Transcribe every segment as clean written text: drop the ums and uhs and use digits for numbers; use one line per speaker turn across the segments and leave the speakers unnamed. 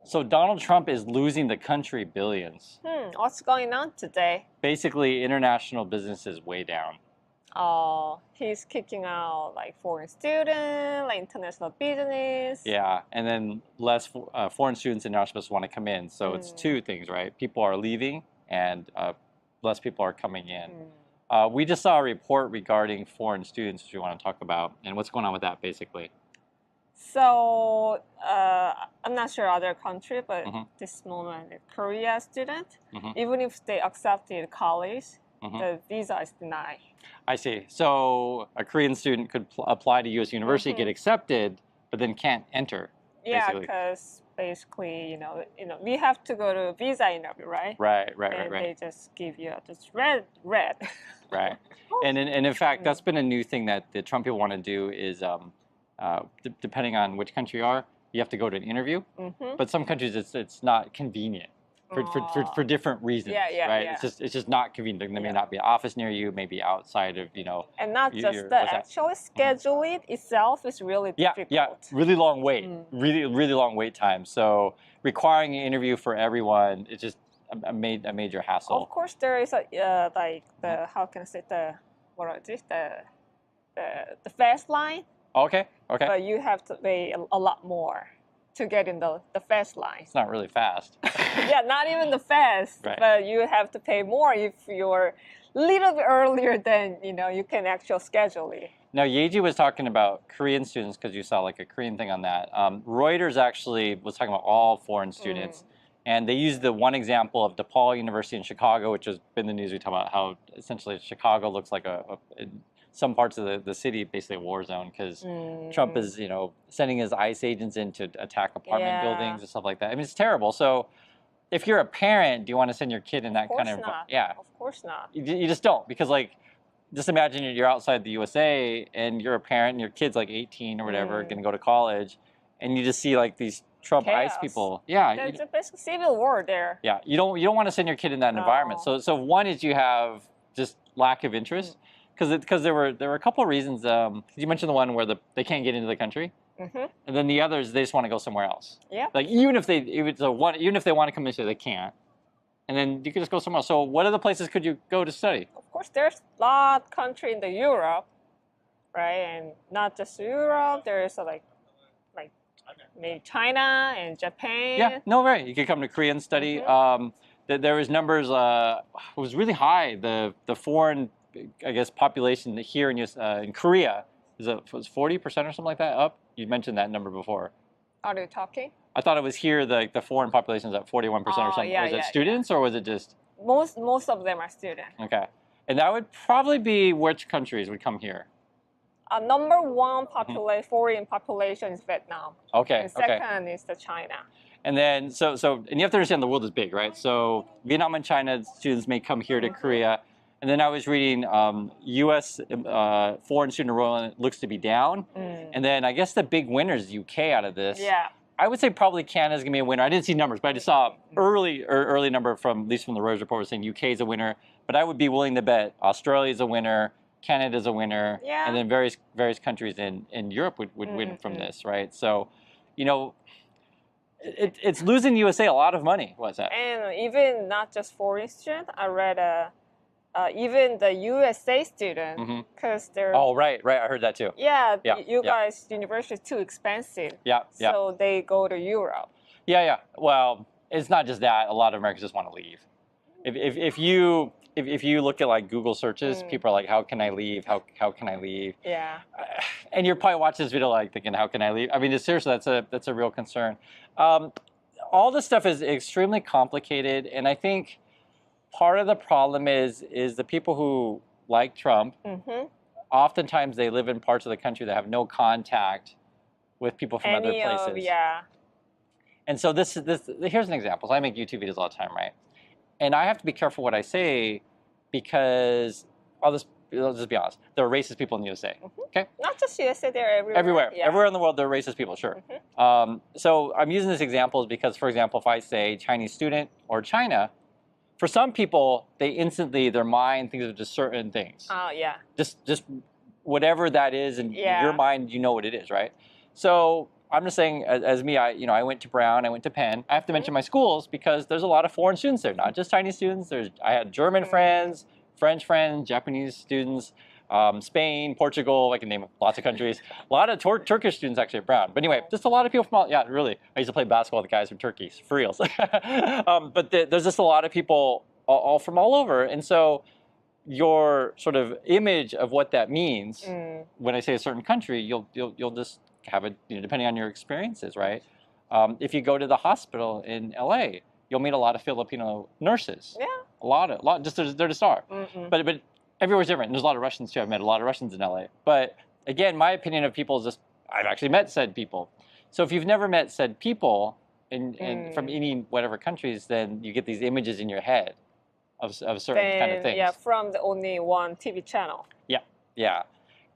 So Donald Trump is losing the country billions.
What's going on today?
Basically, international business is way down.
Oh, he's kicking out like foreign students, like international business.
Yeah, and then less foreign students are not supposed to want to come in. So it's two things, right? People are leaving, and less people are coming in. We just saw a report regarding foreign students, which we want to talk about, and what's going on with that, basically.
So I'm not sure other country, but this moment, Korea student, even if they accepted college, the visa is denied.
I see. So a Korean student could apply to U.S. university, get accepted, but then can't enter.
Yeah, because basically, we have to go to visa interview, right?
Right.
And they just give you this red.
Right. And in fact, that's been a new thing that the Trump people want to do is, depending on which country you are, you have to go to an interview. But some countries, it's not convenient. For different reasons, right?
Yeah.
It's just not convenient. There may not be an office near you, maybe outside of
And not just that, actually scheduling itself is really difficult.
Yeah, really long wait, really long wait time. So requiring an interview for everyone, it's just a major hassle.
Of course, there is a like the how can I say the the fast line.
Okay.
But you have to pay a lot more to get in the fast line.
It's not really fast.
Yeah, not even the fast, but you have to pay more if you're a little bit earlier than you can actually schedule it.
Now, Yeji was talking about Korean students because you saw like a Korean thing on that. Reuters actually was talking about all foreign students, and they used the one example of DePaul University in Chicago, which has been the news. We talk about how essentially Chicago looks like some parts of the city, basically a war zone, because Trump is, sending his ICE agents in to attack apartment buildings and stuff like that. I mean, it's terrible. So if you're a parent, do you want to send your kid in that kind of... Yeah.
Of course not.
You just don't, because like, just imagine you're outside the USA and you're a parent and your kid's like 18 or whatever, going to go to college, and you just see like these Trump ICE people. Yeah.
There's a basic civil war there.
Yeah. You don't want to send your kid in that environment. So one is you have just lack of interest. Because there were a couple of reasons. You mentioned the one where they can't get into the country, and then the others they just want to go somewhere else.
Yeah.
Like even if they want to come into, they can't, and then you could just go somewhere else. So what other places could you go to study?
Of course, there's a lot of country in the Europe, right? And not just Europe. There's like maybe China and Japan.
Yeah. No, right. You could come to Korea and study. There was numbers. It was really high. The foreign, I guess, population here in Korea was 40% or something like that up. You mentioned that number before.
Are you talking?
I thought it was here the foreign population is at 41% or something.
Yeah,
was it students or was it just?
Most of them are students.
Okay, and that would probably be which countries would come here?
Number one foreign population is Vietnam.
Okay.
And second is the China.
And then and you have to understand the world is big, right? So Vietnam and China students may come here to Korea. And then I was reading U.S. Foreign student enrollment looks to be down. And then I guess the big winner is UK out of this.
Yeah.
I would say probably Canada's going to be a winner. I didn't see numbers, but I just saw early number at least from the Reuters report was saying UK is a winner. But I would be willing to bet Australia is a winner, Canada is a winner, and then various countries in Europe would win from this, right? So, it's losing the USA a lot of money. What's that?
And even not just foreign students, I read even the USA student, because they're...
Oh, right. I heard that too.
Yeah, you guys' university is too expensive.
Yeah.
So they go to Europe.
Yeah. Well, it's not just that. A lot of Americans just want to leave. If you look at like Google searches, people are like, "How can I leave? How can I leave?"
Yeah.
And you're probably watching this video like thinking, "How can I leave?" I mean, seriously, that's a real concern. All this stuff is extremely complicated, and I think part of the problem is the people who like Trump. Oftentimes, they live in parts of the country that have no contact with people from other places. And so here's an example. So I make YouTube videos all the time, right? And I have to be careful what I say because I'll just be honest. There are racist people in the USA. Okay.
Not just USA, they're everywhere.
Everywhere in the world, there are racist people. Sure. So I'm using this example because, for example, if I say Chinese student or China, for some people, they instantly their mind thinks of just certain things. Just whatever that is in your mind, you know what it is, right? So I'm just saying, as me, I went to Brown, I went to Penn. I have to mention my schools because there's a lot of foreign students there, not just Chinese students. I had German friends, French friends, Japanese students, Spain, Portugal. I can name lots of countries. A lot of Turkish students actually at Brown. But anyway, just a lot of people from all. Yeah, really. I used to play basketball with the guys from Turkey, for reals. But there's just a lot of people all from all over, and so your sort of image of what that means when I say a certain country, you'll just have it, depending on your experiences, right? If you go to the hospital in LA, you'll meet a lot of Filipino nurses.
Yeah.
A lot. Just they're just are. But everywhere's different. And there's a lot of Russians too. I've met a lot of Russians in LA. But again, my opinion of people is just I've actually met said people. So if you've never met said people from any whatever countries, then you get these images in your head of certain kind of things.
Yeah, from the only one TV channel.
Yeah.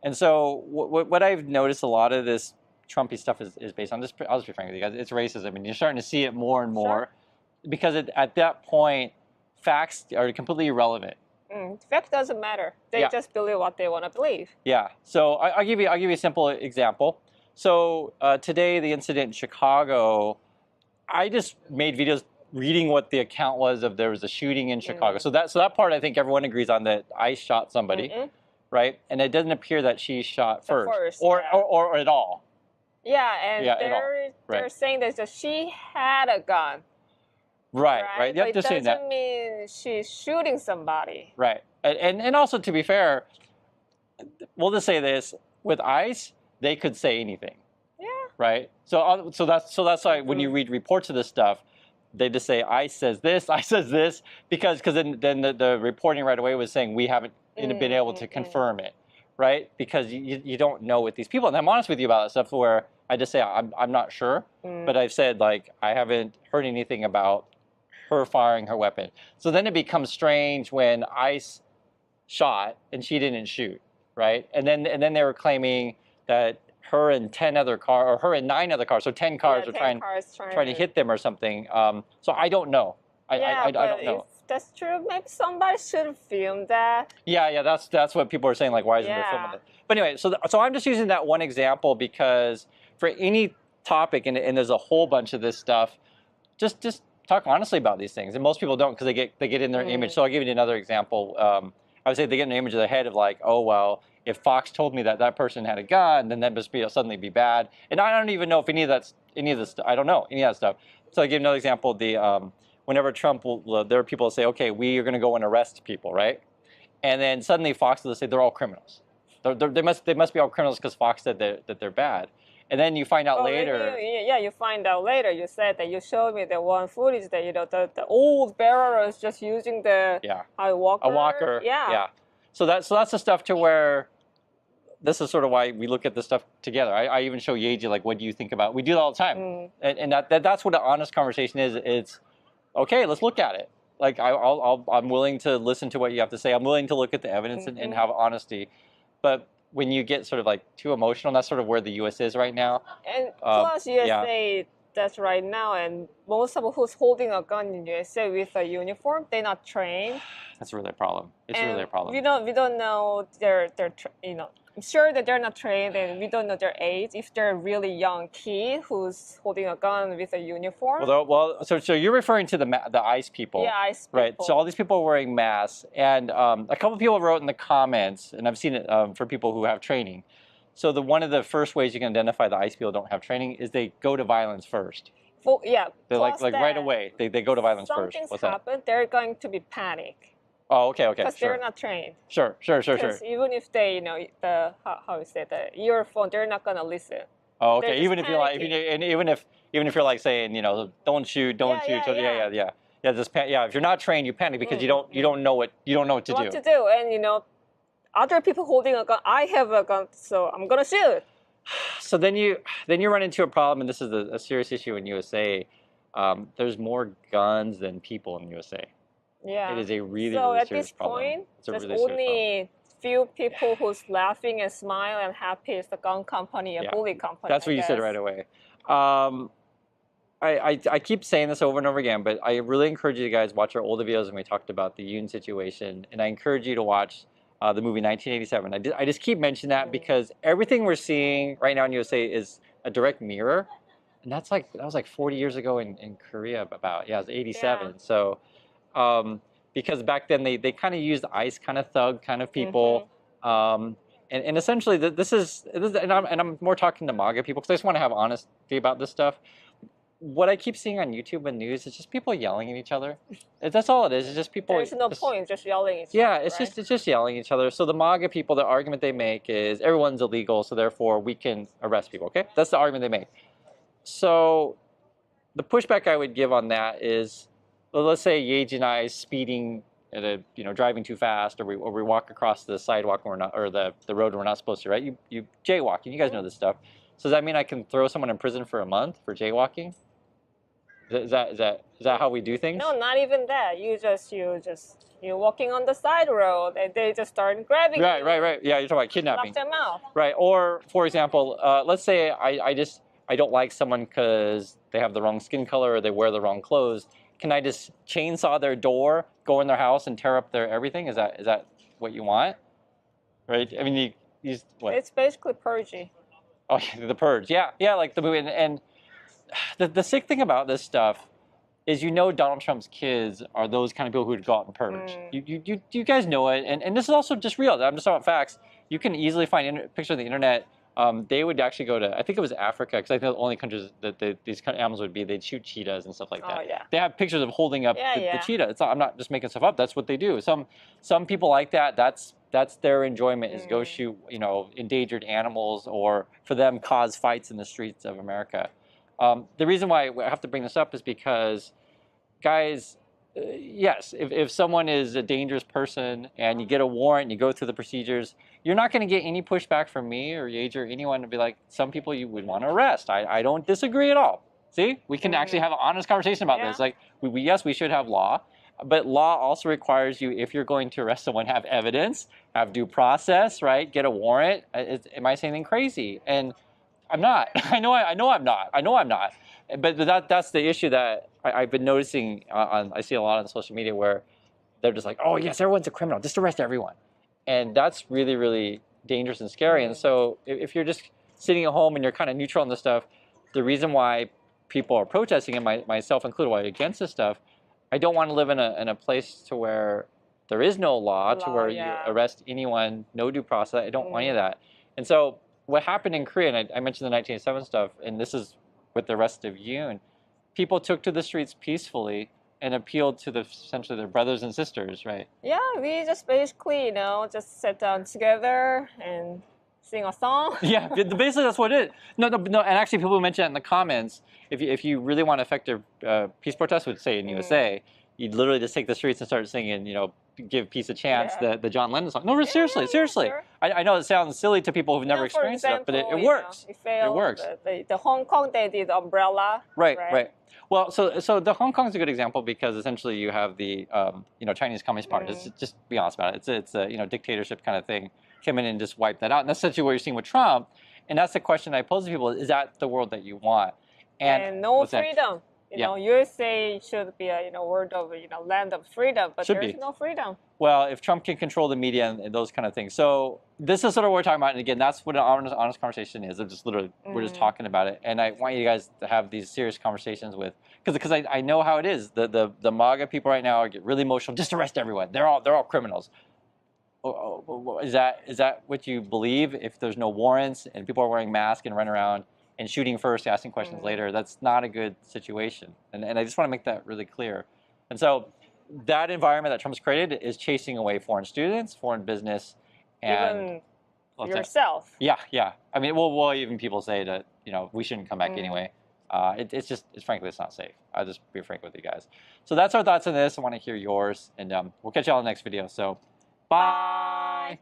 And so what I've noticed a lot of this Trumpy stuff is based on this. I'll just be frank with you guys. It's racism, and you're starting to see it more and more because at that point, facts are completely irrelevant.
Fact doesn't matter. They just believe what they want to believe.
Yeah. So I'll give you a simple example. So today, the incident in Chicago, I just made videos reading what the account was of there was a shooting in Chicago. So that part I think everyone agrees on, that I shot somebody, right? And it doesn't appear that she shot first or at all.
Yeah, and they're saying that she had a gun.
Right. Yep,
but it doesn't mean she's shooting somebody.
Right. And also, to be fair, we'll just say this, with ICE, they could say anything.
Yeah.
Right? So that's why when you read reports of this stuff, they just say ICE says this, ICE says this, because then the reporting right away was saying we haven't been able to confirm it, right? Because you don't know with these people. And I'm honest with you about that stuff, where I just say I'm not sure, but I've said, like, I haven't heard anything about her firing her weapon. So then it becomes strange when ICE shot and she didn't shoot, right? And then they were claiming that her and 9 other cars, so 10 cars were trying to hit them or something. So I don't know. I don't know.
If that's true, maybe somebody should have filmed that.
Yeah, that's what people are saying, like, why isn't there filming it? But anyway, so I'm just using that one example because for any topic, and there's a whole bunch of this stuff, just talk honestly about these things. And most people don't, because they get in their image. So I'll give you another example. I would say they get an image of their head of, like, oh, well, if Fox told me that person had a gun, then that must suddenly be bad. And I don't even know if any of this stuff, I don't know any of that stuff. So I'll give another example. Whenever Trump there are people that say, okay, we are going to go and arrest people, right? And then suddenly Fox will say they're all criminals. They must be all criminals because Fox said that they're bad. And then you find out later.
You find out later. You said that you showed me the one footage that the old bearer is just using the a walker. Yeah.
So that's the stuff to where this is sort of why we look at this stuff together. I even show Yeji, like, what do you think about? We do that all the time, and that's what an honest conversation is. It's okay. Let's look at it. Like I'm willing to listen to what you have to say. I'm willing to look at the evidence and have honesty, but when you get sort of like too emotional, that's sort of where the U.S. is right now.
And plus, USA, that's right now, and most of who's holding a gun in USA with a uniform, they're not trained.
That's really a problem. It's really a problem.
We don't know I'm sure that they're not trained, and we don't know their age. If they're a really young kid who's holding a gun with a uniform.
So you're referring to the ICE people.
Yeah, ICE people.
Right. So all these people are wearing masks, and a couple of people wrote in the comments, and I've seen it for people who have training. So one of the first ways you can identify the ICE people don't have training is they go to violence first.
Well, yeah.
They're like right away. They go to violence first.
Something's happened. They're going to be panic.
Oh, okay.
Because they're not trained.
Sure.
Because even if they, how you say, the earphone, they're not gonna listen.
Oh, okay. Even if you're like, even if you're like saying, don't shoot. Yeah. If you're not trained, you panic because you don't know what to do.
What to do, and other people holding a gun. I have a gun, so I'm gonna shoot.
So then you run into a problem, and this is a serious issue in USA. There's more guns than people in USA.
Yeah.
It is a really,
so
really
at
serious
this
problem.
point, there's
really
only few people who's laughing and smile and happy is the gun company and bully company.
That's what you said right away. I keep saying this over and over again, but I really encourage you guys to watch our older videos when we talked about the Yoon situation, and I encourage you to watch the movie 1987. I just keep mentioning that because everything we're seeing right now in USA is a direct mirror, and that was like 40 years ago in Korea. About yeah, it was 87.
Yeah.
So because back then they kind of used ICE kind of thug kind of people. And essentially and I'm more talking to MAGA people because I just want to have honesty about this stuff. What I keep seeing on YouTube and news is just people yelling at each other. That's all it is. It's just people.
There's no point just yelling at each
Yeah,
other,
it's
right?
just yelling at each other. So the MAGA people, the argument they make is everyone's illegal, so therefore we can arrest people. Okay, that's the argument they make. So the pushback I would give on that is, well, let's say Yeji and I speeding at driving too fast, or we walk across the sidewalk when we're not, or the road when we're not supposed to, right? You jaywalking. You guys know this stuff. So does that mean I can throw someone in prison for a month for jaywalking? Is that how we do things?
No, not even that. You're walking on the side road and they just start grabbing you.
Right. Yeah, you're talking about kidnapping.
Knock them out.
Right. Or for example, let's say I don't like someone because they have the wrong skin color or they wear the wrong clothes. Can I just chainsaw their door, go in their house, and tear up their everything? Is that what you want? Right. I mean, what?
It's basically purging.
Oh, the purge. Yeah, like the movie. And the sick thing about this stuff is Donald Trump's kids are those kind of people who would go out and purge. You guys know it, and this is also just real. I'm just talking about facts. You can easily find pictures on the internet. They would actually go to, I think it was Africa, because I think the only countries that these kind of animals would be, they'd shoot cheetahs and stuff like that.
Oh, yeah.
They have pictures of holding up the cheetah. I'm not just making stuff up. That's what they do. Some people like that. That's their enjoyment is go shoot endangered animals, or for them cause fights in the streets of America. The reason why I have to bring this up is because, guys, yes, if someone is a dangerous person and you get a warrant and you go through the procedures, you're not going to get any pushback from me or Yeji or anyone to be like, some people you would want to arrest. I don't disagree at all. See, we can actually have an honest conversation about this. Like, yes, we should have law, but law also requires you, if you're going to arrest someone, have evidence, have due process, right? Get a warrant. Am I saying anything crazy? And I'm not. I know I'm not. But that's the issue that I've been noticing. I see a lot on social media where they're just like, oh yes, everyone's a criminal. Just arrest everyone, and that's really, really dangerous and scary. And so if you're just sitting at home and you're kind of neutral on this stuff, the reason why people are protesting, and myself included, why against this stuff, I don't want to live in a place to where there is no law to where you arrest anyone, no due process. I don't want any of that. And so what happened in Korea, and I mentioned the 1987 stuff, and this is with the rest of Yoon, people took to the streets peacefully and appealed to essentially their brothers and sisters, right?
Yeah, we just basically, just sit down together and sing a song.
Yeah, basically that's what it is. No, and actually people mentioned that in the comments. If you really want to affect a peace protest, would say in USA, you'd literally just take the streets and start singing, give peace a chance, the John Lennon song. No, seriously.
Sure.
I know it sounds silly to people who've never experienced it, but it works. It works.
The Hong Kong, they did umbrella.
Right. Well, so the Hong Kong is a good example because essentially you have the Chinese Communist Party. Just be honest about it. It's a dictatorship kind of thing. Come in and just wipe that out. And that's essentially what you're seeing with Trump. And that's the question I pose to people: is that the world that you want?
And no freedom. USA should be a world of land of freedom, but there's no freedom.
Well, if Trump can control the media and those kind of things, so this is sort of what we're talking about. And again, that's what an honest conversation is. Of just literally we're just talking about it, and I want you guys to have these serious conversations with because I know how it is. The MAGA people right now get really emotional. Just arrest everyone. They're all criminals. Is that what you believe? If there's no warrants and people are wearing masks and running around and shooting first, asking questions later, that's not a good situation. And I just want to make that really clear. And so that environment that Trump's created is chasing away foreign students, foreign business, and
even yourself.
Yeah. I mean, well, even people say that we shouldn't come back anyway. It's frankly, it's not safe. I'll just be frank with you guys. So that's our thoughts on this. I want to hear yours, and we'll catch you all in the next video. So, bye.